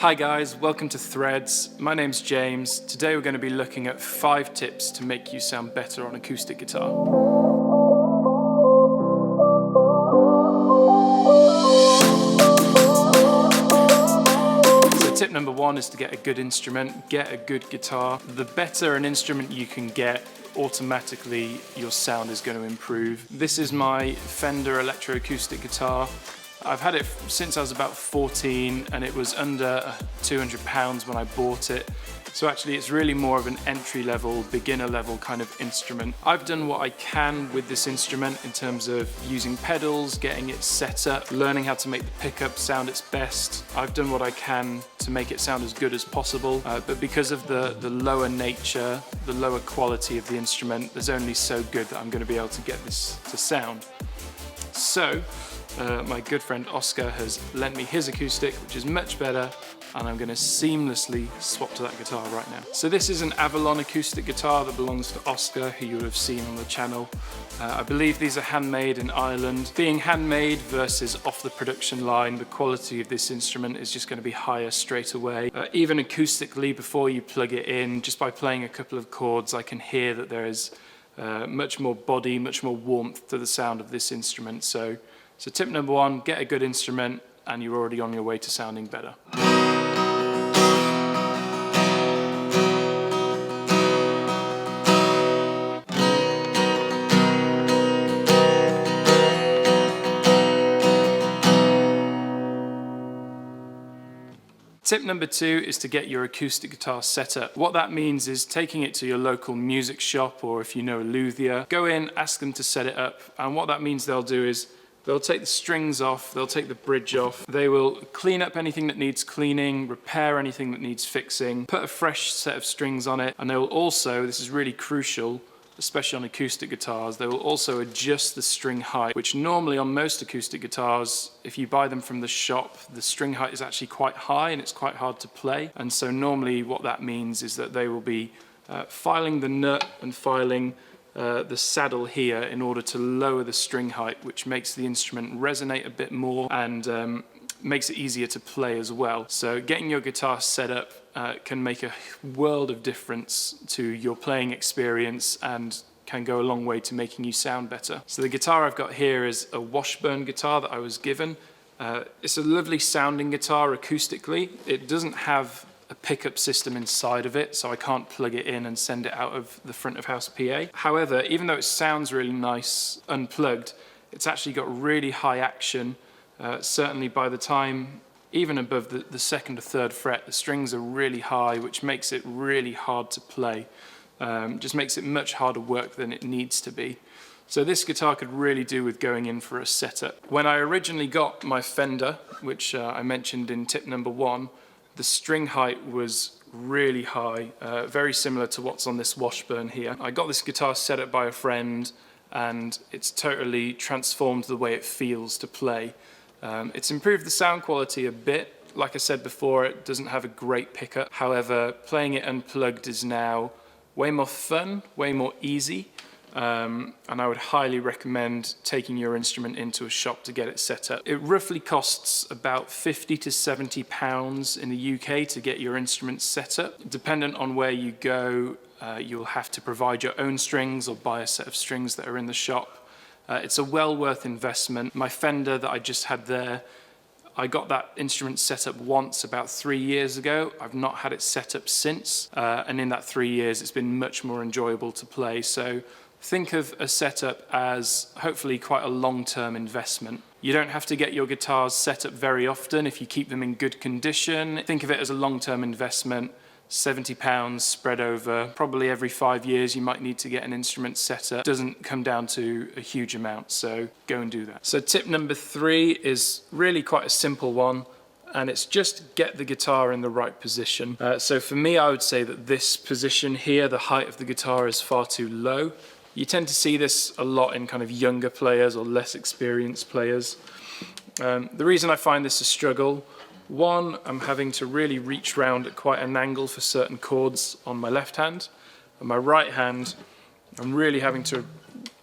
Hi guys, welcome to Threads. My name's James. Today we're going to be looking at 5 tips to make you sound better on acoustic guitar. So tip number 1 is to get a good instrument, get a good guitar. The better an instrument you can get, automatically your sound is going to improve. This is my Fender electroacoustic guitar. I've had it since I was about 14 and it was under £200 when I bought it. So actually it's really more of an entry-level, beginner-level kind of instrument. I've done what I can with this instrument in terms of using pedals, getting it set up, learning how to make the pickup sound its best. I've done what I can to make it sound as good as possible, but because of the lower nature, the lower quality of the instrument, there's only so good that I'm going to be able to get this to sound. So, my good friend Oscar has lent me his acoustic, which is much better, and I'm going to seamlessly swap to that guitar right now. So this is an Avalon acoustic guitar that belongs to Oscar, who you would have seen on the channel. I believe these are handmade in Ireland. Being handmade versus off the production line, the quality of this instrument is just going to be higher straight away. Even acoustically, before you plug it in, just by playing a couple of chords, I can hear that there is much more body, much more warmth to the sound of this instrument. So tip number 1, get a good instrument and you're already on your way to sounding better. Tip number 2 is to get your acoustic guitar set up. What that means is taking it to your local music shop, or if you know a luthier, go in, ask them to set it up, and what that means they'll do is they'll take the strings off, they'll take the bridge off, they will clean up anything that needs cleaning, repair anything that needs fixing, put a fresh set of strings on it, and they will also, this is really crucial, especially on acoustic guitars, they will also adjust the string height, which normally on most acoustic guitars, if you buy them from the shop, the string height is actually quite high and it's quite hard to play. And so normally what that means is that they will be filing the nut and filing the saddle here in order to lower the string height, which makes the instrument resonate a bit more and makes it easier to play as well. So getting your guitar set up can make a world of difference to your playing experience and can go a long way to making you sound better. So the guitar I've got here is a Washburn guitar that I was given. It's a lovely sounding guitar acoustically. It doesn't have a pickup system inside of it, so I can't plug it in and send it out of the front of house PA. However, even though it sounds really nice unplugged, it's actually got really high action. Certainly by the time, even above the 2nd or 3rd fret, the strings are really high, which makes it really hard to play. Just makes it much harder work than it needs to be. So this guitar could really do with going in for a setup. When I originally got my Fender, which I mentioned in tip number 1, the string height was really high, very similar to what's on this Washburn here. I got this guitar set up by a friend and it's totally transformed the way it feels to play. It's improved the sound quality a bit. Like I said before, it doesn't have a great pickup. However, playing it unplugged is now way more fun, way more easy. And I would highly recommend taking your instrument into a shop to get it set up. It roughly costs about £50 to £70 in the UK to get your instrument set up. Dependent on where you go, you'll have to provide your own strings or buy a set of strings that are in the shop. It's a well worth investment. My Fender that I just had there, I got that instrument set up once about 3 years ago. I've not had it set up since, and in that 3 years it's been much more enjoyable to play. So think of a setup as hopefully quite a long-term investment. You don't have to get your guitars set up very often if you keep them in good condition. Think of it as a long-term investment. £70 spread over probably every 5 years you might need to get an instrument set up. Doesn't come down to a huge amount, so go and do that. So tip number 3 is really quite a simple one, and it's just get the guitar in the right position. So for me, I would say that this position here, the height of the guitar is far too low. You tend to see this a lot in kind of younger players or less experienced players. The reason I find this a struggle, 1, I'm having to really reach round at quite an angle for certain chords on my left hand. On my right hand, I'm really having to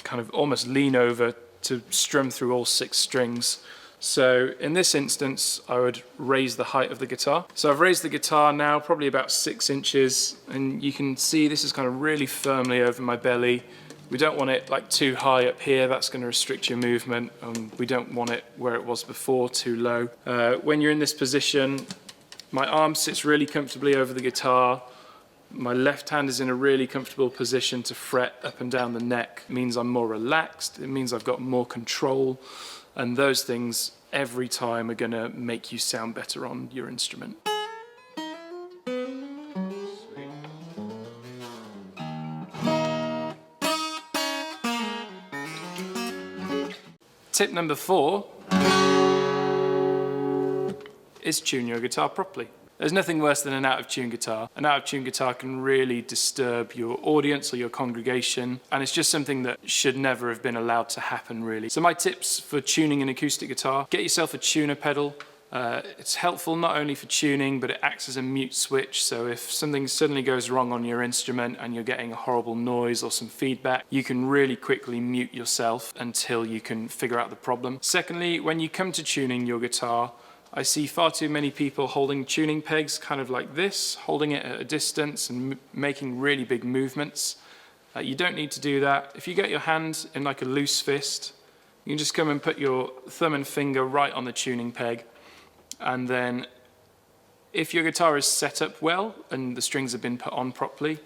kind of almost lean over to strum through all 6 strings. So in this instance, I would raise the height of the guitar. So I've raised the guitar now probably about 6 inches, and you can see this is kind of really firmly over my belly. We don't want it like too high up here, that's going to restrict your movement, and we don't want it where it was before, too low. When you're in this position, my arm sits really comfortably over the guitar. My left hand is in a really comfortable position to fret up and down the neck. It means I'm more relaxed, it means I've got more control, and those things every time are going to make you sound better on your instrument. Tip number 4 is tune your guitar properly. There's nothing worse than an out-of-tune guitar. An out-of-tune guitar can really disturb your audience or your congregation, and it's just something that should never have been allowed to happen, really. So my tips for tuning an acoustic guitar: get yourself a tuner pedal. It's helpful not only for tuning, but it acts as a mute switch, so if something suddenly goes wrong on your instrument and you're getting a horrible noise or some feedback, you can really quickly mute yourself until you can figure out the problem. Secondly, when you come to tuning your guitar, I see far too many people holding tuning pegs kind of like this, holding it at a distance and making really big movements. You don't need to do that. If you get your hand in like a loose fist, you can just come and put your thumb and finger right on the tuning peg, and then if your guitar is set up well and the strings have been put on properly,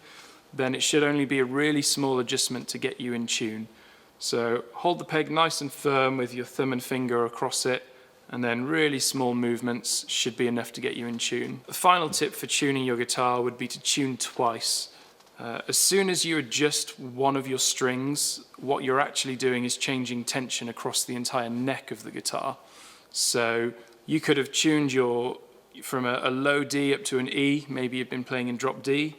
then it should only be a really small adjustment to get you in tune. So hold the peg nice and firm with your thumb and finger across it, and then really small movements should be enough to get you in tune. The final tip for tuning your guitar would be to tune twice. As soon as you adjust one of your strings, what you're actually doing is changing tension across the entire neck of the guitar. So you could have tuned from a low D up to an E, maybe you've been playing in drop D,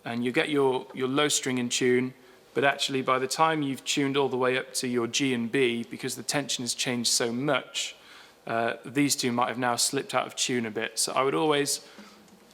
and you get your low string in tune, but actually by the time you've tuned all the way up to your G and B, because the tension has changed so much, these two might have now slipped out of tune a bit. So I would always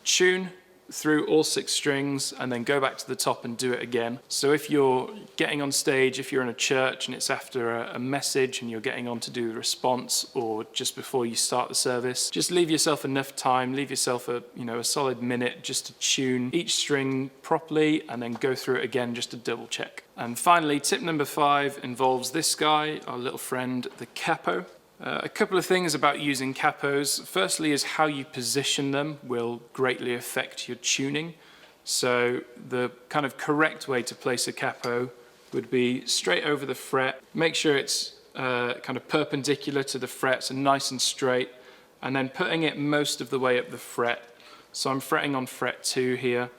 tune through all 6 strings and then go back to the top and do it again. So if you're getting on stage, if you're in a church and it's after a message and you're getting on to do the response, or just before you start the service, just leave yourself enough time, leave yourself a solid minute just to tune each string properly and then go through it again just to double check. And finally, tip number 5 involves this guy, our little friend, the Capo. A couple of things about using capos. Firstly is how you position them will greatly affect your tuning. So the kind of correct way to place a capo would be straight over the fret. Make sure it's kind of perpendicular to the frets and nice and straight, and then putting it most of the way up the fret. So I'm fretting on fret 2 here.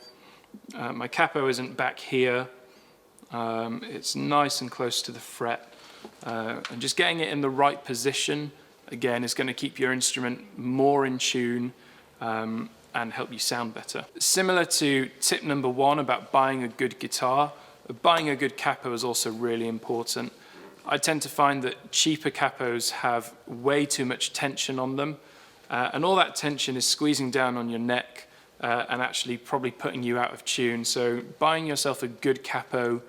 My capo isn't back here. It's nice and close to the fret. And just getting it in the right position, again, is going to keep your instrument more in tune and help you sound better. Similar to tip number 1 about buying a good guitar, buying a good capo is also really important. I tend to find that cheaper capos have way too much tension on them, and all that tension is squeezing down on your neck and actually probably putting you out of tune. So buying yourself a good capo,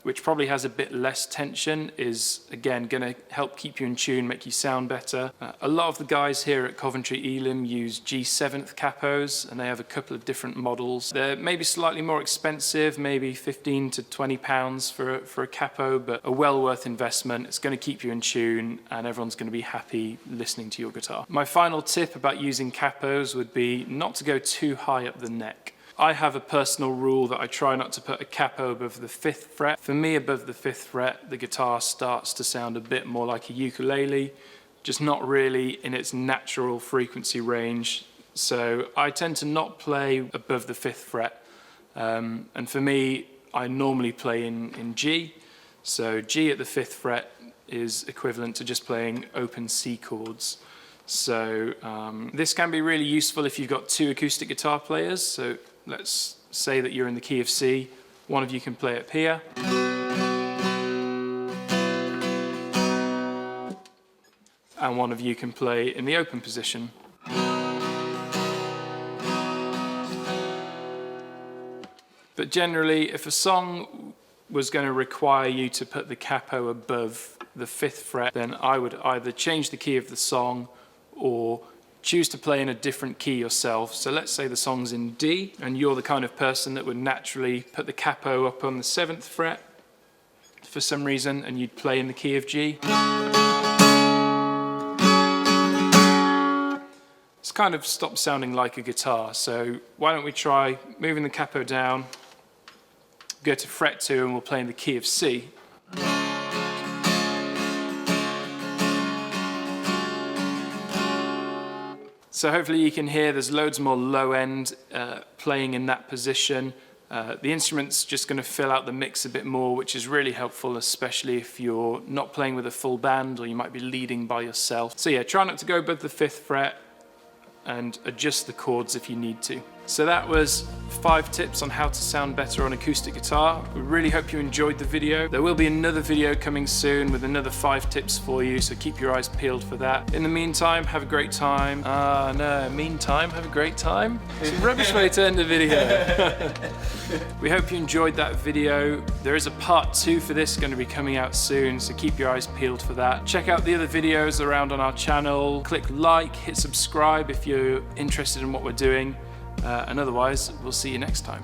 which probably has a bit less tension, is again going to help keep you in tune, make you sound better. A lot of the guys here at Coventry Elim use G7th capos, and they have a couple of different models. They're maybe slightly more expensive, maybe 15 to 20 pounds for a capo, but a well worth investment. It's going to keep you in tune and everyone's going to be happy listening to your guitar. My final tip about using capos would be not to go too high up the neck. I have a personal rule that I try not to put a capo above the 5th fret. For me, above the 5th fret, the guitar starts to sound a bit more like a ukulele, just not really in its natural frequency range. So I tend to not play above the 5th fret. And for me, I normally play in G. So G at the 5th fret is equivalent to just playing open C chords. So this can be really useful if you've got 2 acoustic guitar players. So let's say that you're in the key of C. One of you can play up here. And one of you can play in the open position. But generally, if a song was going to require you to put the capo above the 5th fret, then I would either change the key of the song or choose to play in a different key yourself. So let's say the song's in D, and you're the kind of person that would naturally put the capo up on the 7th fret for some reason, and you'd play in the key of G. It's kind of stopped sounding like a guitar, so why don't we try moving the capo down, go to fret 2, and we'll play in the key of C. So hopefully you can hear there's loads more low end playing in that position. The instrument's just going to fill out the mix a bit more, which is really helpful, especially if you're not playing with a full band or you might be leading by yourself. So yeah, try not to go above the 5th fret and adjust the chords if you need to. So that was 5 tips on how to sound better on acoustic guitar. We really hope you enjoyed the video. There will be another video coming soon with another 5 tips for you, so keep your eyes peeled for that. In the meantime, have a great time. Meantime, have a great time? It's a rubbish way to end the video. We hope you enjoyed that video. There is a part 2 for this going to be coming out soon, so keep your eyes peeled for that. Check out the other videos around on our channel. Click like, hit subscribe if you're interested in what we're doing. And otherwise, we'll see you next time.